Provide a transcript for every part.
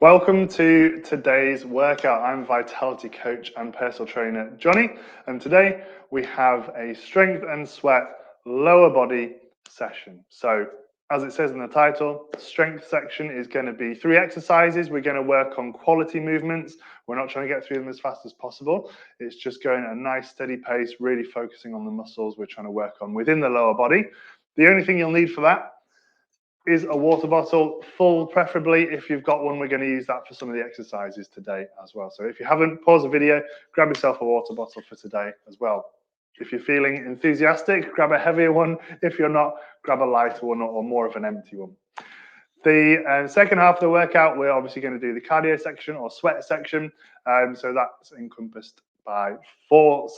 Welcome to today's workout. I'm vitality coach and personal trainer Johnny, and today we have a strength and sweat lower body session. So as it says in the title, strength section is going to be 3 exercises. We're going to work on quality movements. We're not trying to get through them as fast as possible. It's just going at a nice steady pace, really focusing on the muscles we're trying to work on within the lower body. The only thing you'll need for that is a water bottle, full preferably. If you've got one, we're going to use that for some of the exercises today as well. So if you haven't, pause the video, grab yourself a water bottle for today as well. If you're feeling enthusiastic, grab a heavier one. If you're not, grab a lighter one or more of an empty one. The second half of the workout, we're obviously going to do the cardio section or sweat section. So that's encompassed by four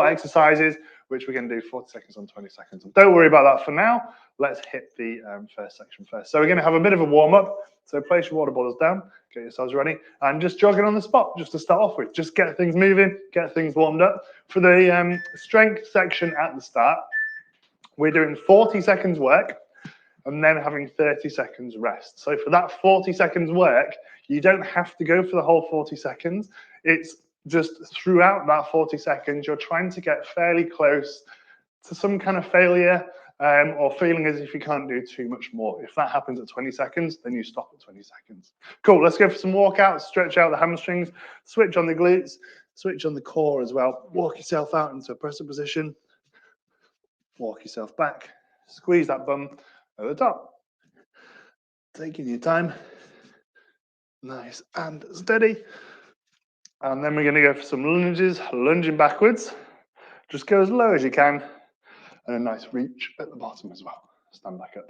exercises, which we're going to do 40 seconds on 20 seconds. Don't worry about that for now. Let's hit the first section first. So we're going to have a bit of a warm up. So place your water bottles down, get yourselves ready, and just jogging on the spot, just to start off with. Just get things moving, get things warmed up. For the strength section at the start, we're doing 40 seconds work and then having 30 seconds rest. So for that 40 seconds work, you don't have to go for the whole 40 seconds. It's just throughout that 40 seconds, you're trying to get fairly close to some kind of failure or feeling as if you can't do too much more. If that happens at 20 seconds, then you stop at 20 seconds. Cool, let's go for some walkouts, stretch out the hamstrings, switch on the glutes, switch on the core as well. Walk yourself out into a presser position, walk yourself back, squeeze that bum at the top. Taking your time, nice and steady. And then we're going to go for some lunges, lunging backwards. Just go as low as you can, and a nice reach at the bottom as well. Stand back up.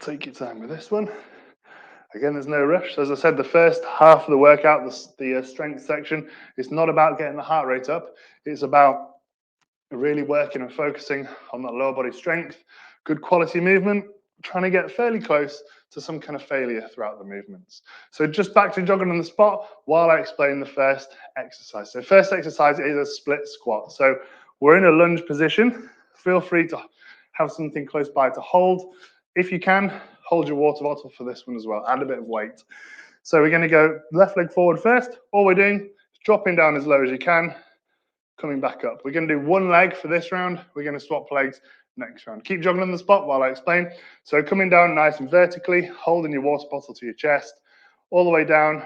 Take your time with this one. Again, there's no rush. As I said, the first half of the workout, the strength section, it's not about getting the heart rate up. It's about really working and focusing on that lower body strength, good quality movement, trying to get fairly close to some kind of failure throughout the movements. So just back to jogging on the spot while I explain the first exercise. So first exercise is a split squat. So we're in a lunge position. Feel free to have something close by to hold. If you can, hold your water bottle for this one as well. Add a bit of weight. So we're going to go left leg forward first. All we're doing is dropping down as low as you can, coming back up. We're going to do one leg for this round. We're going to swap legs next round. Keep jogging on the spot while I explain. So coming down nice and vertically, holding your water bottle to your chest, all the way down,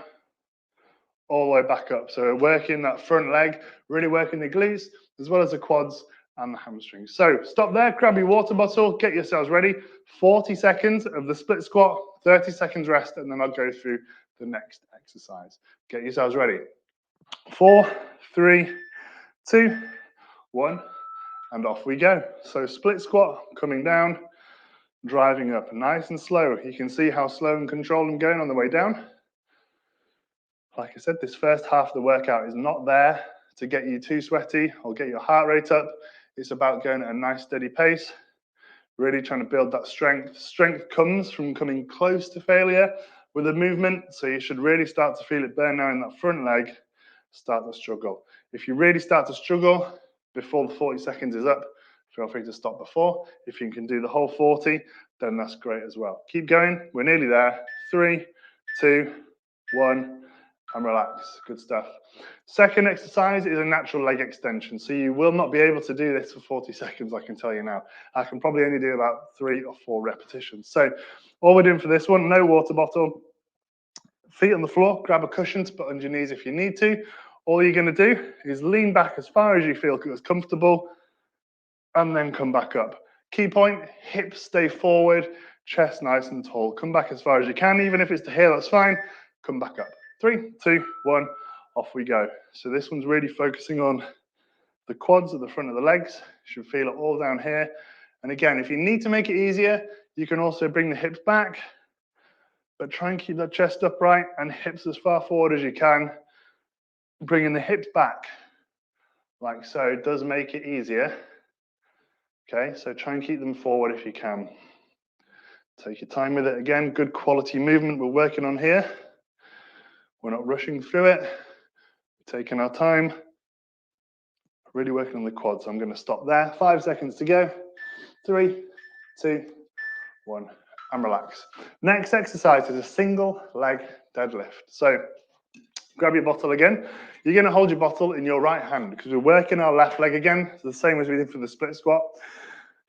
all the way back up. So we're working that front leg, really working the glutes, as well as the quads and the hamstrings. So stop there, grab your water bottle, get yourselves ready. 40 seconds of the split squat, 30 seconds rest, and then I'll go through the next exercise. Get yourselves ready. 4, 3, 2, 1, and off we go. So split squat, coming down, driving up, nice and slow. You can see how slow and controlled I'm going on the way down. Like I said, this first half of the workout is not there to get you too sweaty or get your heart rate up. It's about going at a nice steady pace, really trying to build that strength. Strength comes from coming close to failure with a movement, so you should really start to feel it burn now in that front leg, start to struggle. If you really start to struggle before the 40 seconds is up, feel free to stop before. If you can do the whole 40, then that's great as well. Keep going, we're nearly there. 3, 2, 1, and relax. Good stuff. Second exercise is a natural leg extension. So you will not be able to do this for 40 seconds, I can tell you now. I can probably only do about 3 or 4 repetitions. So all we're doing for this one, no water bottle, feet on the floor, grab a cushion to put on your knees if you need to. All you're going to do is lean back as far as you feel is comfortable and then come back up. Key point, hips stay forward, chest nice and tall. Come back as far as you can, even if it's to here, that's fine. Come back up. 3, 2, 1, off we go. So this one's really focusing on the quads at the front of the legs. You should feel it all down here. And again, if you need to make it easier, you can also bring the hips back, but try and keep that chest upright and hips as far forward as you can. Bringing the hips back, like so, it does make it easier. Okay, so try and keep them forward if you can. Take your time with it. Again, good quality movement we're working on here. We're not rushing through it. We're taking our time. Really working on the quads. So I'm going to stop there. 5 seconds to go. 3, 2, 1, and relax. Next exercise is a single leg deadlift. So grab your bottle again. You're going to hold your bottle in your right hand because we're working our left leg again. So the same as we did for the split squat.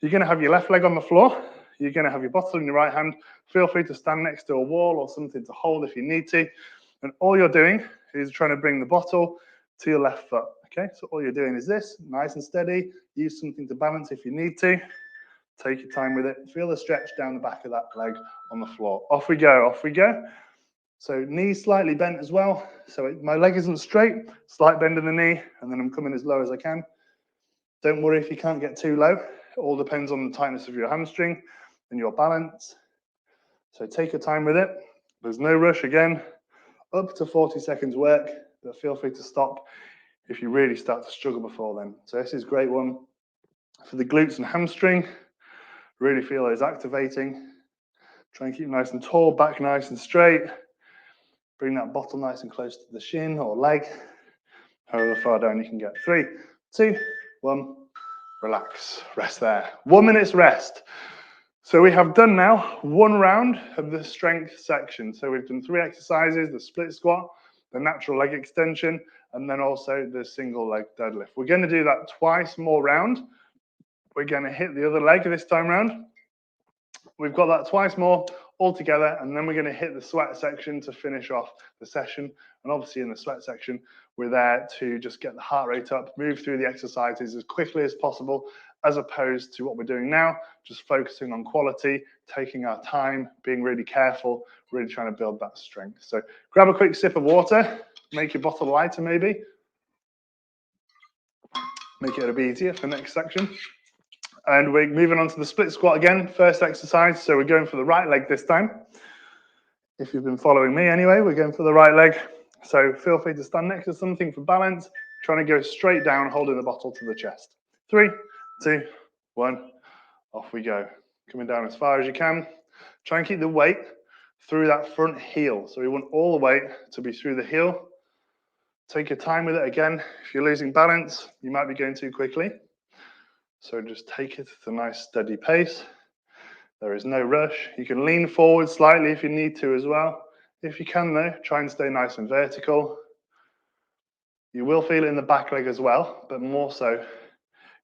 You're going to have your left leg on the floor. You're going to have your bottle in your right hand. Feel free to stand next to a wall or something to hold if you need to. And all you're doing is trying to bring the bottle to your left foot. Okay, so all you're doing is this, nice and steady. Use something to balance if you need to. Take your time with it. Feel the stretch down the back of that leg on the floor. Off we go, off we go. So knees slightly bent as well. So my leg isn't straight, slight bend in the knee, and then I'm coming as low as I can. Don't worry if you can't get too low. It all depends on the tightness of your hamstring and your balance. So take your time with it. There's no rush again. Up to 40 seconds work, but feel free to stop if you really start to struggle before then. So this is a great one for the glutes and hamstring. Really feel those activating. Try and keep nice and tall, back nice and straight. Bring that bottle nice and close to the shin or leg, however far down you can get. 3, 2, 1, relax, rest there. 1 minute's rest. So we have done now one round of the strength section. So we've done 3 exercises, the split squat, the natural leg extension, and then also the single leg deadlift. We're going to do that twice more round. We're going to hit the other leg this time round. We've got that twice more all together, and then we're going to hit the sweat section to finish off the session. And obviously in the sweat section, we're there to just get the heart rate up, move through the exercises as quickly as possible, as opposed to what we're doing now, just focusing on quality, taking our time, being really careful, really trying to build that strength. So grab a quick sip of water, make your bottle lighter maybe, make it a bit easier for the next section. And we're moving on to the split squat again, first exercise. So we're going for the right leg this time. If you've been following me anyway, we're going for the right leg. So feel free to stand next to something for balance, trying to go straight down, holding the bottle to the chest. 3, 2, 1, off we go. Coming down as far as you can. Try and keep the weight through that front heel. So we want all the weight to be through the heel. Take your time with it again. If you're losing balance, you might be going too quickly. So just take it at a nice steady pace. There is no rush. You can lean forward slightly if you need to as well. If you can though, try and stay nice and vertical. You will feel it in the back leg as well, but more so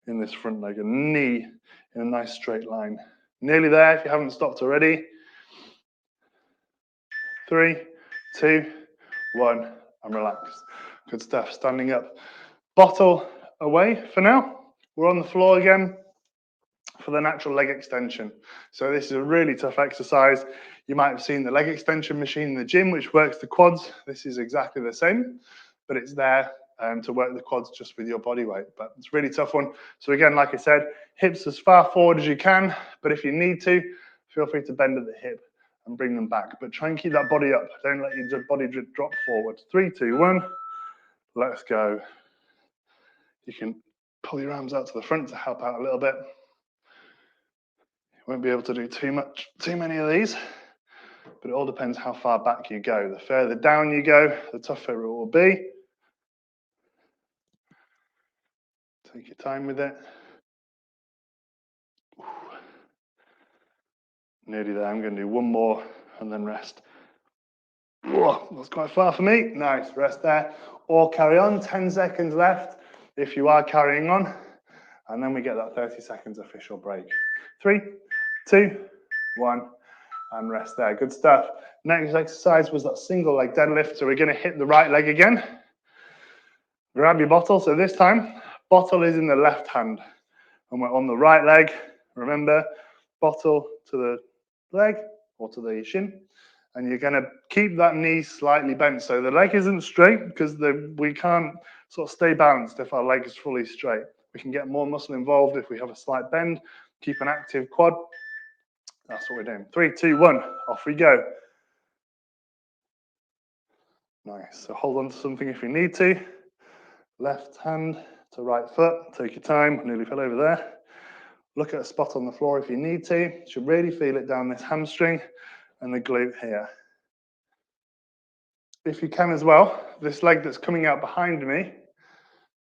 in this front leg. A knee in a nice straight line. Nearly there if you haven't stopped already. 3, 2, 1, and relax. Good stuff, standing up. Bottle away for now. We're on the floor again for the natural leg extension. So this is a really tough exercise. You might have seen the leg extension machine in the gym, which works the quads. This is exactly the same, but it's there to work the quads just with your body weight. But it's a really tough one. So again, like I said, hips as far forward as you can, but if you need to, feel free to bend at the hip and bring them back. But try and keep that body up. Don't let your body drop forward. 3, 2, 1. Let's go. You can pull your arms out to the front to help out a little bit. You won't be able to do too many of these, but it all depends how far back you go. The further down you go, the tougher it will be. Take your time with it. Nearly there. I'm going to do one more and then rest. Whoa, that's quite far for me. Nice, rest there. Or carry on, 10 seconds left if you are carrying on. And then we get that 30 seconds official break. 3, 2, 1, and rest there. Good stuff. Next exercise was that single leg deadlift. So we're going to hit the right leg again. Grab your bottle. So this time, bottle is in the left hand. And we're on the right leg. Remember, bottle to the leg or to the shin. And you're going to keep that knee slightly bent. So the leg isn't straight because we can't sort of stay balanced if our leg is fully straight. We can get more muscle involved if we have a slight bend. Keep an active quad. That's what we're doing. 3, 2, 1. Off we go. Nice. So hold on to something if you need to. Left hand to right foot. Take your time. Nearly fell over there. Look at a spot on the floor if you need to. You should really feel it down this hamstring and the glute here. If you can as well, this leg that's coming out behind me,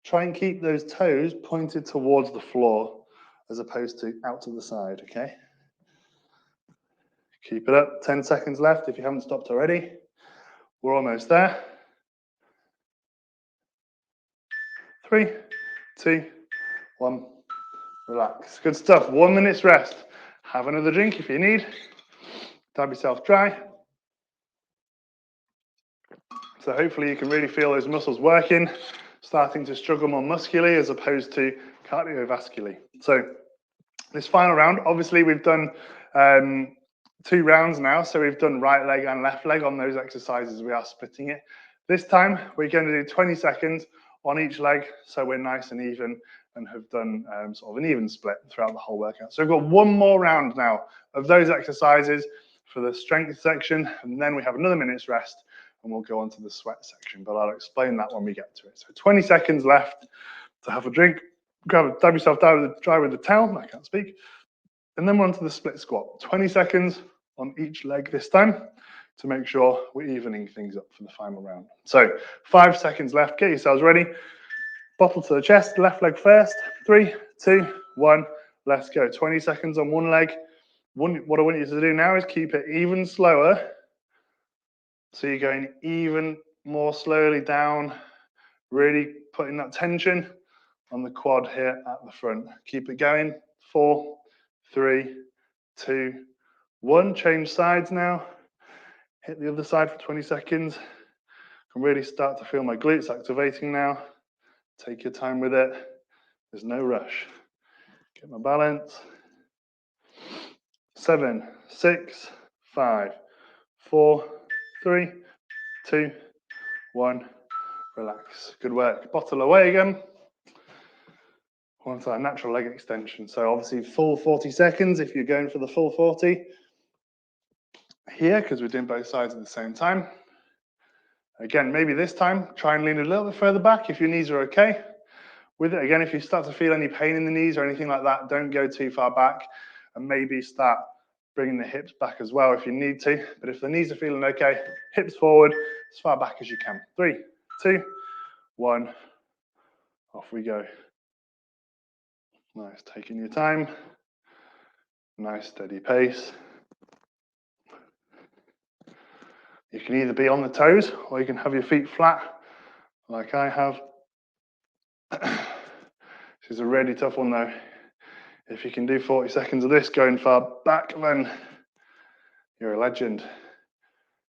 try and keep those toes pointed towards the floor as opposed to out to the side, okay? Keep it up. 10 seconds left if you haven't stopped already. We're almost there. 3, 2, 1. Relax. Good stuff. 1 minute's rest. Have another drink if you need. Dab yourself dry. So hopefully you can really feel those muscles working, starting to struggle more muscularly as opposed to cardiovascularly. So this final round, obviously we've done 2 rounds now. So we've done right leg and left leg on those exercises. We are splitting it. This time we're going to do 20 seconds on each leg. So we're nice and even and have done sort of an even split throughout the whole workout. So we've got 1 more round now of those exercises for the strength section. And then we have another minute's rest and we'll go on to the sweat section. But I'll explain that when we get to it. So 20 seconds left to have a drink. Dab yourself dry with the towel. I can't speak. And then we're on to the split squat. 20 seconds on each leg this time to make sure we're evening things up for the final round. So 5 seconds left. Get yourselves ready. Bottle to the chest, left leg first. 3, 2, 1. Let's go. 20 seconds on one leg. What I want you to do now is keep it even slower. So you're going even more slowly down, really putting that tension on the quad here at the front. Keep it going. 4, 3, 2, 1. Change sides now. Hit the other side for 20 seconds. I can really start to feel my glutes activating now. Take your time with it. There's no rush. Get my balance. 7, 6, 5, 4, 3, 2, 1. Relax. Good work. Bottle away again. On to our natural leg extension. So obviously full 40 seconds if you're going for the full 40 here, because we're doing both sides at the same time. Again, maybe this time try and lean a little bit further back if your knees are okay with it. Again, if you start to feel any pain in the knees or anything like that, don't go too far back, and maybe start bringing the hips back as well if you need to. But if the knees are feeling okay, hips forward as far back as you can. 3, 2, 1. Off we go. Nice, taking your time. Nice, steady pace. You can either be on the toes or you can have your feet flat like I have. This is a really tough one though. If you can do 40 seconds of this going far back, then you're a legend.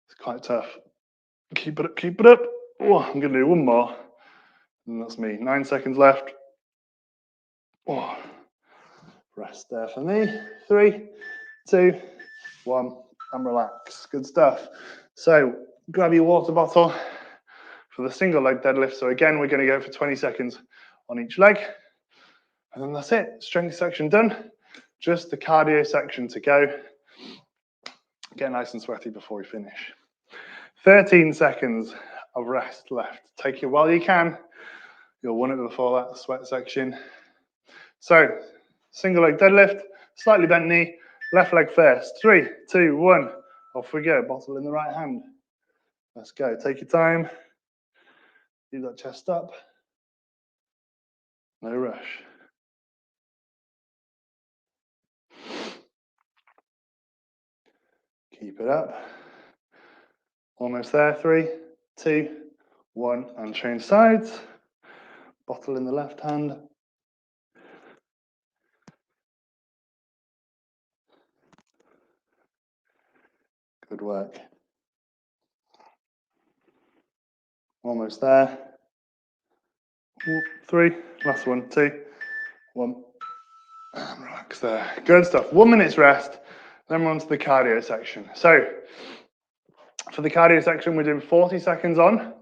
It's quite tough. Keep it up, keep it up. Oh, I'm going to do 1 more. And that's me. 9 seconds left. Oh, rest there for me. 3, 2, 1, and relax. Good stuff. So grab your water bottle for the single leg deadlift. So again, we're going to go for 20 seconds on each leg. And then that's it. Strength section done. Just the cardio section to go. Get nice and sweaty before we finish. 13 seconds of rest left. Take it while you can. You'll want it before that sweat section. So single leg deadlift, slightly bent knee, left leg first. 3, 2, 1. Off we go. Bottle in the right hand. Let's go. Take your time. Keep that chest up. No rush. Keep it up. Almost there. 3, 2, 1. And change sides. Bottle in the left hand. Good work. Almost there. 3, last 1, 2, 1. And relax there. Good stuff. 1 minute's rest. Then we're on to the cardio section. So for the cardio section, we're doing 40 seconds on,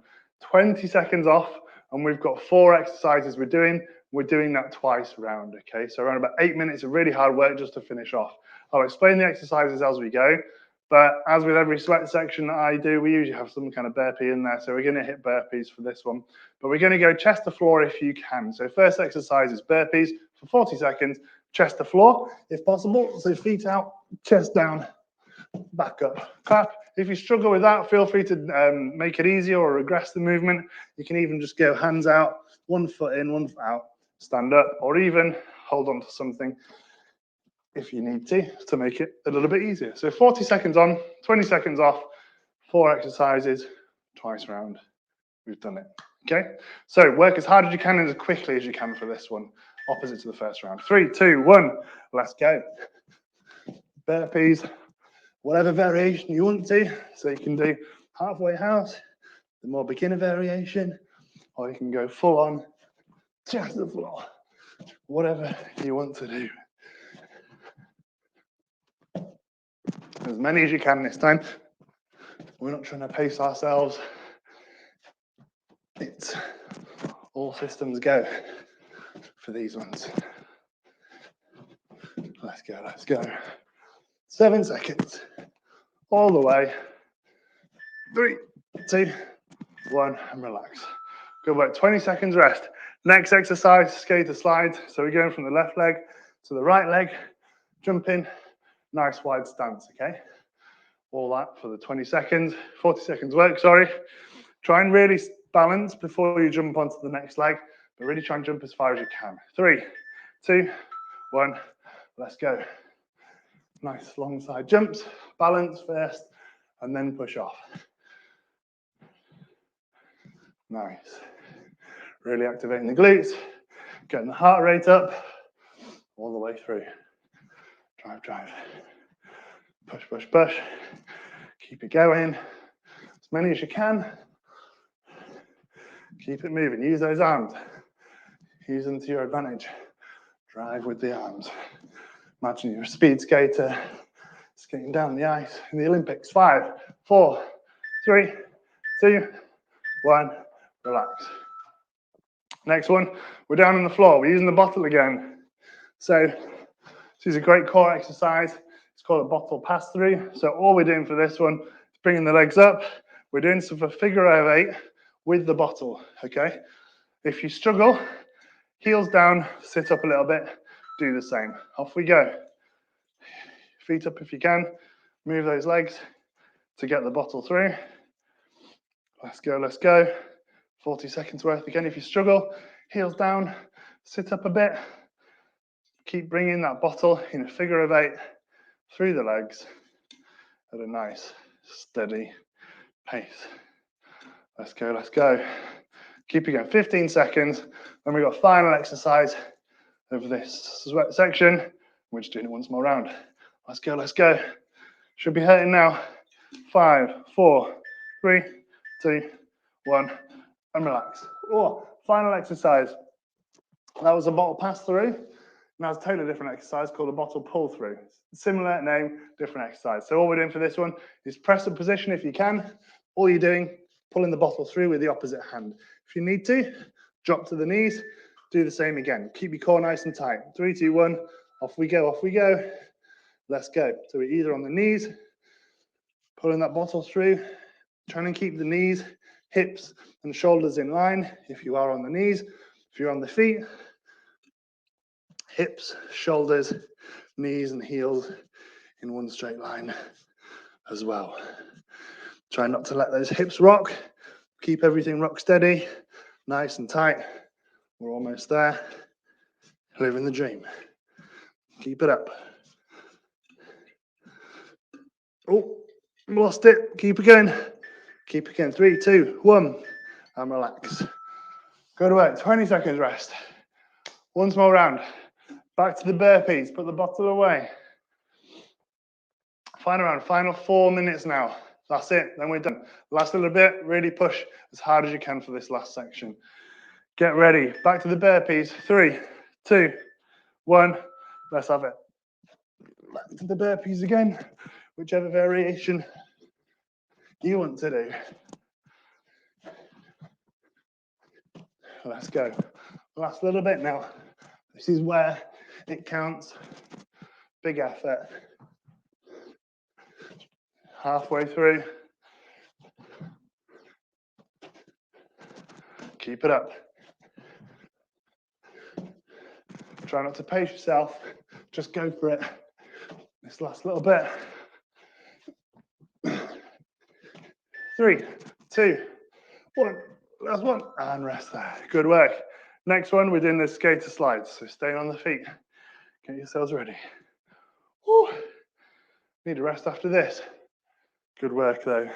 20 seconds off, and we've got 4 exercises we're doing. We're doing that twice around, okay? So around about 8 minutes of really hard work just to finish off. I'll explain the exercises as we go, but as with every sweat section that I do, we usually have some kind of burpee in there. So we're going to hit burpees for this one, but we're going to go chest to floor if you can. So first exercise is burpees for 40 seconds, chest to floor if possible. So feet out, chest down, back up, clap. If you struggle with that, feel free to make it easier or regress the movement. You can even just go hands out, 1 foot in, 1 foot out, stand up, or even hold on to something if you need to make it a little bit easier. So 40 seconds on, 20 seconds off, 4 exercises, twice round. We've done it. Okay, so work as hard as you can and as quickly as you can for this one, opposite to the first round. 3, 2, 1, let's go. Burpees, whatever variation you want to. So you can do halfway house, the more beginner variation, or you can go full on, just the floor, whatever you want to do. As many as you can this time. We're not trying to pace ourselves. It's all systems go for these ones. Let's go, let's go. 7 seconds. All the way. 3, 2, 1, and relax. Good work. 20 seconds rest. Next exercise, skater slide. So we're going from the left leg to the right leg. Jump in. Nice wide stance, okay? All that for the 20 seconds. 40 seconds work, sorry. Try and really balance before you jump onto the next leg, but really try and jump as far as you can. 3, 2, 1, let's go. Nice long side jumps, balance first, and then push off. Nice. Really activating the glutes, getting the heart rate up all the way through. Drive, drive. Push, push, push. Keep it going. As many as you can. Keep it moving. Use those arms. Use them to your advantage. Drive with the arms. Imagine you're a speed skater skating down the ice in the Olympics. 5, 4, 3, 2, 1. Relax. Next one, we're down on the floor. We're using the bottle again. So this is a great core exercise. It's called a bottle pass through. So all we're doing for this one is bringing the legs up. We're doing some for figure of 8 with the bottle, okay? If you struggle, heels down, sit up a little bit, do the same. Off we go. Feet up if you can. Move those legs to get the bottle through. Let's go, let's go. 40 seconds worth again. If you struggle, heels down, sit up a bit. Keep bringing that bottle in a figure of 8 through the legs at a nice, steady pace. Let's go, let's go. Keep it going. 15 seconds. Then we've got final exercise of this section. We're just doing it once more round. Let's go, let's go. Should be hurting now. 5, 4, 3, 2, 1, and relax. Oh, final exercise. That was a bottle pass through. Now it's a totally different exercise called a bottle pull through. Similar name, different exercise. So all we're doing for this one is press up position if you can. All you're doing, pulling the bottle through with the opposite hand. If you need to, drop to the knees, do the same again. Keep your core nice and tight. 3, 2, 1, off we go, off we go. Let's go. So we're either on the knees, pulling that bottle through, trying to keep the knees, hips, and shoulders in line if you are on the knees. If you're on the feet, hips, shoulders, knees, and heels in one straight line as well. Try not to let those hips rock. Keep everything rock steady, nice and tight. We're almost there. Living the dream. Keep it up. Oh, lost it. Keep it going. Keep it going. 3, 2, 1, and relax. Go to work. 20 seconds rest. Once more round. Back to the burpees. Put the bottle away. Final round. Final 4 minutes now. That's it. Then we're done. Last little bit. Really push as hard as you can for this last section. Get ready. Back to the burpees. 3, 2, 1. Let's have it. Back to the burpees again. Whichever variation you want to do. Let's go. Last little bit now. This is where it counts. Big effort. Halfway through. Keep it up. Try not to pace yourself. Just go for it. This last little bit. 3, 2, 1. Last one. And rest there. Good work. Next one, we're doing the skater slides. So stay on the feet. Get yourselves ready. Whew. Need a rest after this. Good work though.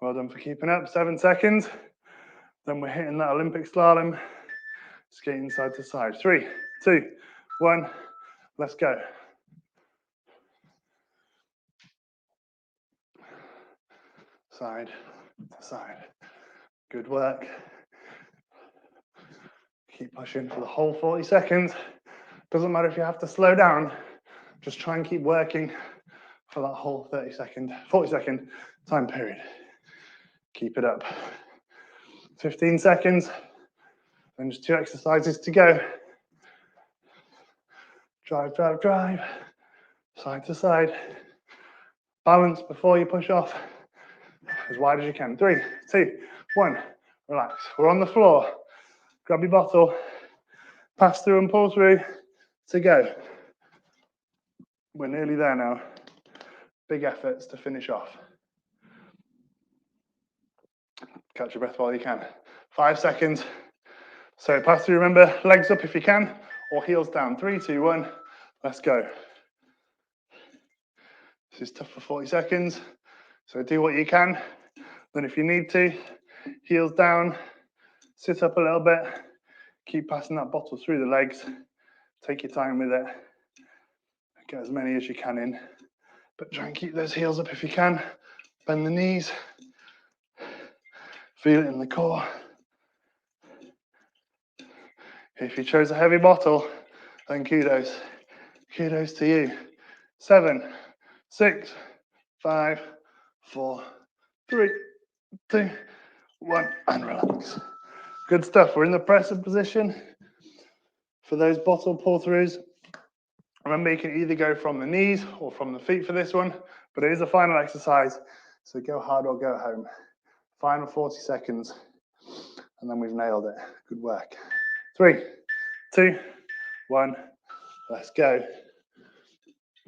Well done for keeping up. 7 seconds. Then we're hitting that Olympic slalom. Skating side to side. 3, 2, 1. Let's go. Side to side. Good work. Keep pushing for the whole 40 seconds. Doesn't matter if you have to slow down. Just try and keep working for that whole 40 second time period. Keep it up. 15 seconds. And just 2 exercises to go. Drive, drive, drive. Side to side. Balance before you push off. As wide as you can. 3, 2, 1. Relax. We're on the floor. Grab your bottle. Pass through and pull through to go. We're nearly there now. Big efforts to finish off. Catch your breath while you can. 5 seconds. So pass through, remember, legs up if you can, or heels down. 3, 2, 1. Let's go. This is tough for 40 seconds. So do what you can. Then if you need to, heels down, sit up a little bit, keep passing that bottle through the legs. Take your time with it. Get as many as you can in. But try and keep those heels up if you can. Bend the knees. Feel it in the core. If you chose a heavy bottle, then kudos. Kudos to you. 7, 6, 5, 4, 3, 2, 1, and relax. Good stuff. We're in the press-up position for those bottle pull-throughs. Remember, you can either go from the knees or from the feet for this one, but it is a final exercise, so go hard or go home. Final 40 seconds, and then we've nailed it. Good work. 3, 2, 1, let's go.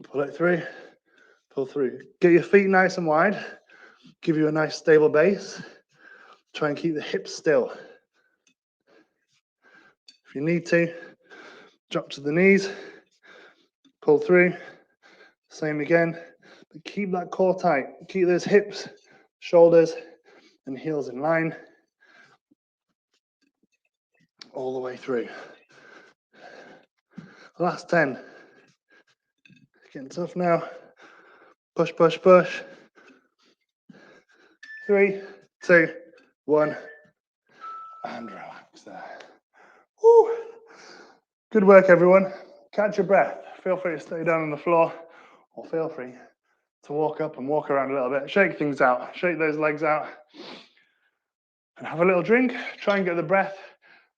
Pull it through, pull through. Get your feet nice and wide, give you a nice stable base. Try and keep the hips still. If you need to, drop to the knees, pull through, same again, but keep that core tight. Keep those hips, shoulders, and heels in line all the way through. Last 10. It's getting tough now. Push, push, push. 3, 2, 1, and relax there. Woo. Good work, everyone. Catch your breath. Feel free to stay down on the floor, or feel free to walk up and walk around a little bit. Shake things out. Shake those legs out. And have a little drink. Try and get the breath.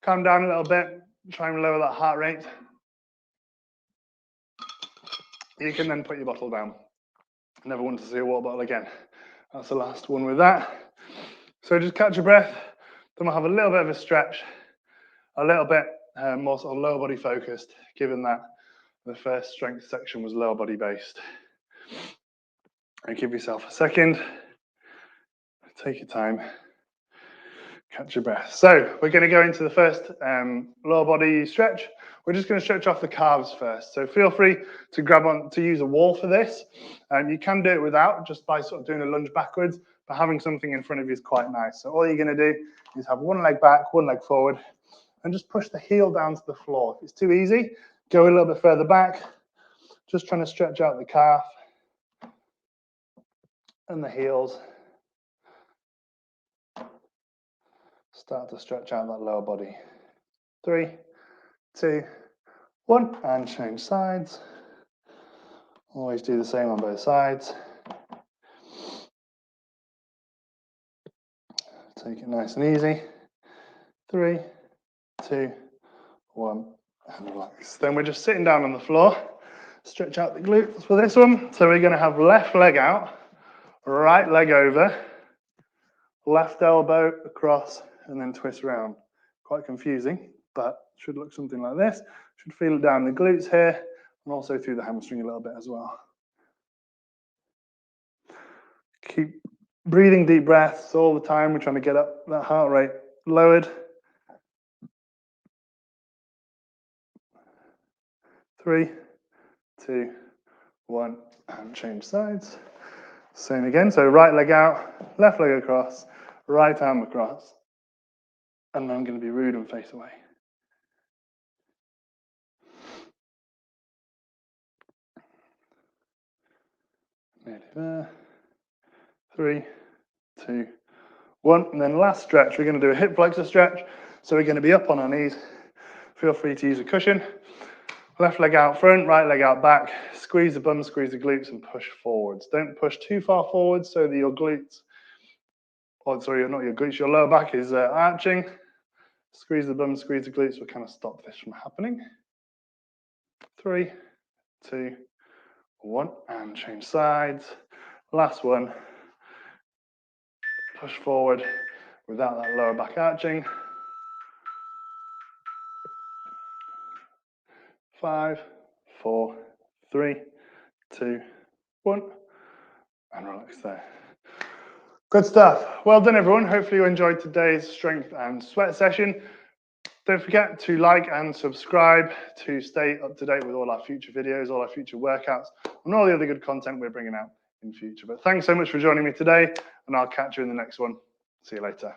Calm down a little bit. Try and lower that heart rate. You can then put your bottle down. Never want to see a water bottle again. That's the last one with that. So just catch your breath. Then we'll have a little bit of a stretch. A little bit more sort of lower body focused, given that the first strength section was lower body based. And give yourself a second. Take your time. Catch your breath. So we're going to go into the first lower body stretch. We're just going to stretch off the calves first. So feel free to grab on to use a wall for this. You can do it without, just by sort of doing a lunge backwards, but having something in front of you is quite nice. So all you're going to do is have one leg back, one leg forward, and just push the heel down to the floor. If it's too easy, go a little bit further back. Just trying to stretch out the calf and the heels. Start to stretch out that lower body. 3, 2, 1, and change sides. Always do the same on both sides. Take it nice and easy. 3, 2, 1, and relax. Then we're just sitting down on the floor. Stretch out the glutes for this one. So we're going to have left leg out, right leg over, left elbow across, and then twist around. Quite confusing, but should look something like this. Should feel it down the glutes here, and also through the hamstring a little bit as well. Keep breathing deep breaths all the time. We're trying to get up that heart rate lowered. 3, 2, 1, and change sides. Same again, so right leg out, left leg across, right arm across, and then I'm going to be rude and face away. Nearly there. 3, 2, 1, and then last stretch, we're going to do a hip flexor stretch. So we're going to be up on our knees. Feel free to use a cushion. Left leg out front, right leg out back. Squeeze the bum, squeeze the glutes, and push forwards. Don't push too far forwards so that your glutes, oh sorry, not your glutes, your lower back is arching. Squeeze the bum, squeeze the glutes will kind of stop this from happening. 3, 2, 1, and change sides. Last one. Push forward without that lower back arching. 5, 4, 3, 2, 1, and relax there. Good stuff. Well done, everyone. Hopefully you enjoyed today's strength and sweat session. Don't forget to like and subscribe to stay up to date with all our future videos, all our future workouts, and all the other good content we're bringing out in future. But thanks so much for joining me today, and I'll catch you in the next one. See you later.